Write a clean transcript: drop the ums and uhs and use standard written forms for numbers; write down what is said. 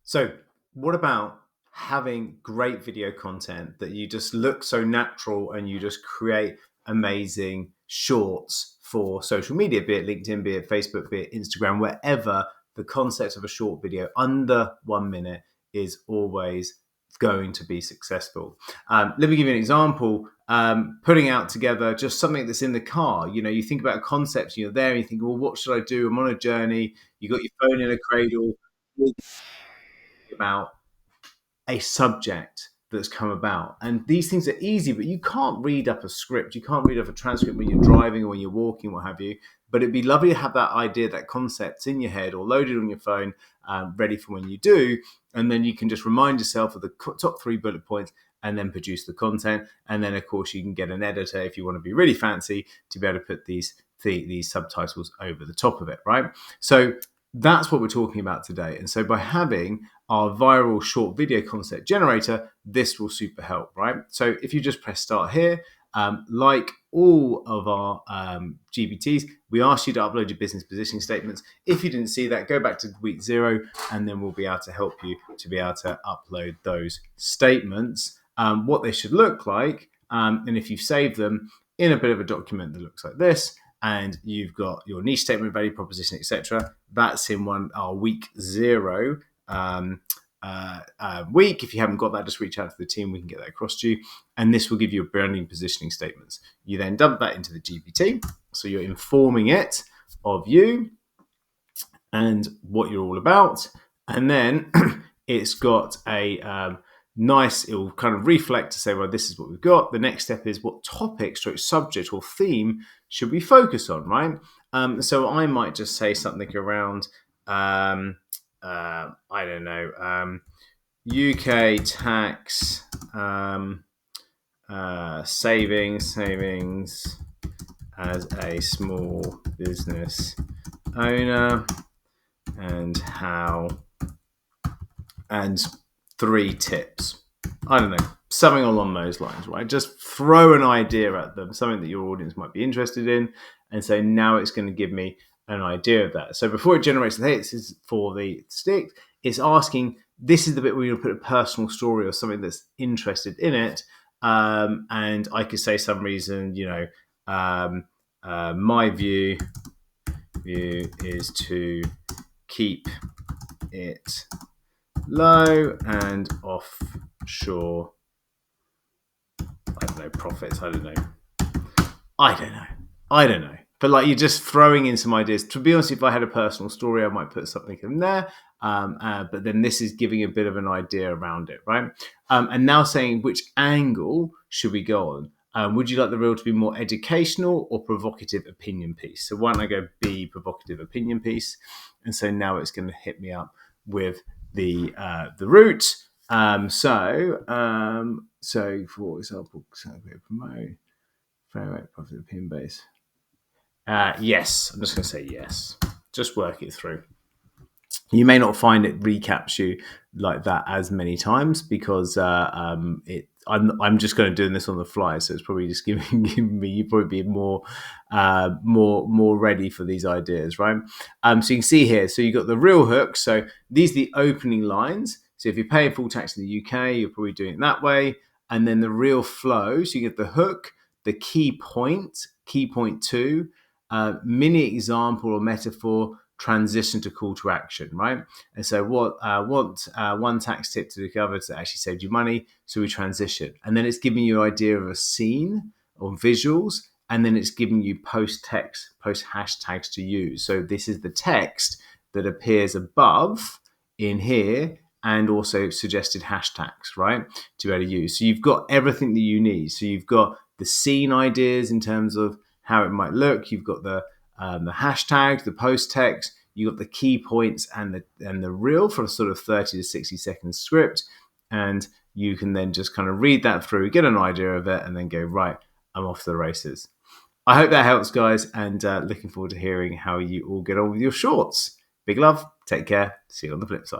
So, what about having great video content that you just look so natural and you just create amazing shorts for social media, be it LinkedIn, be it Facebook, be it Instagram, wherever the concept of a short video under 1 minute is always going to be successful. Let me give you an example. Putting out together just something that's in the car. You think about a concept, you're there and you think, well, what should I do? I'm on a journey. You got your phone in a cradle. About a subject that's come about. And these things are easy, but you can't read up a script. You can't read up a transcript when you're driving or when you're walking, what have you. But it'd be lovely to have that idea, that concept in your head or loaded on your phone, ready for when you do. And then you can just remind yourself of the top 3 bullet points and then produce the content. And then, of course, you can get an editor if you want to be really fancy to be able to put these subtitles over the top of it, right? So that's what we're talking about today. And so by having our viral short video concept generator, this will super help, right? So if you just press start here, like all of our GPTs, we ask you to upload your business positioning statements. If you didn't see that, go back to week 0, and then we'll be able to help you to be able to upload those statements, what they should look like, and if you've saved them in a bit of a document that looks like this, and you've got your niche statement, value proposition, etc. That's in our week 0 week. If you haven't got that, just reach out to the team. We can get that across to you. And this will give you a branding positioning statements. You then dump that into the GPT. So you're informing it of you and what you're all about. And then it's got a nice, it will kind of reflect to say, well, this is what we've got. The next step is what topic, subject or theme should we focus on, right? So I might just say something around, I don't know, UK tax, savings as a small business owner, and 3 tips. I don't know, something along those lines, right? Just throw an idea at them, something that your audience might be interested in, and say, now it's going to give me an idea of that. So before it generates the hits for the stick, it's asking, this is the bit where you're going to put a personal story or something that's interested in it. And I could say some reason, my view is to keep it low and offshore. I don't know, profits. I don't know. But you're just throwing in some ideas. To be honest, if I had a personal story, I might put something in there. But then this is giving a bit of an idea around it, right? And now saying, which angle should we go on? Would you like the reel to be more educational or provocative opinion piece? So why don't I go B, provocative opinion piece? And so now it's going to hit me up with the route. So for example, promote fair rate profit opinion base. Yes, I'm just going to say yes. Just work it through. You may not find it recaps you like that as many times because I'm just going to do this on the fly, so it's probably just giving me, you probably be more ready for these ideas, right? So you can see here, so you've got the real hook. So these are the opening lines. So if you're paying full tax in the UK, you're probably doing it that way, and then the real flow. So you get the hook, the key point 2, mini example or metaphor, transition to call to action, right? And so what one tax tip to discover that actually saved you money, so we transition. And then it's giving you an idea of a scene or visuals, and then it's giving you post text, post hashtags to use. So this is the text that appears above in here, and also suggested hashtags, right, to be able to use. So you've got everything that you need. So you've got the scene ideas in terms of how it might look. You've got the hashtags, the post text. You've got the key points and the reel for a sort of 30 to 60 second script. And you can then just kind of read that through, get an idea of it, and then go, right, I'm off to the races. I hope that helps, guys, and looking forward to hearing how you all get on with your shorts. Big love. Take care. See you on the flip side.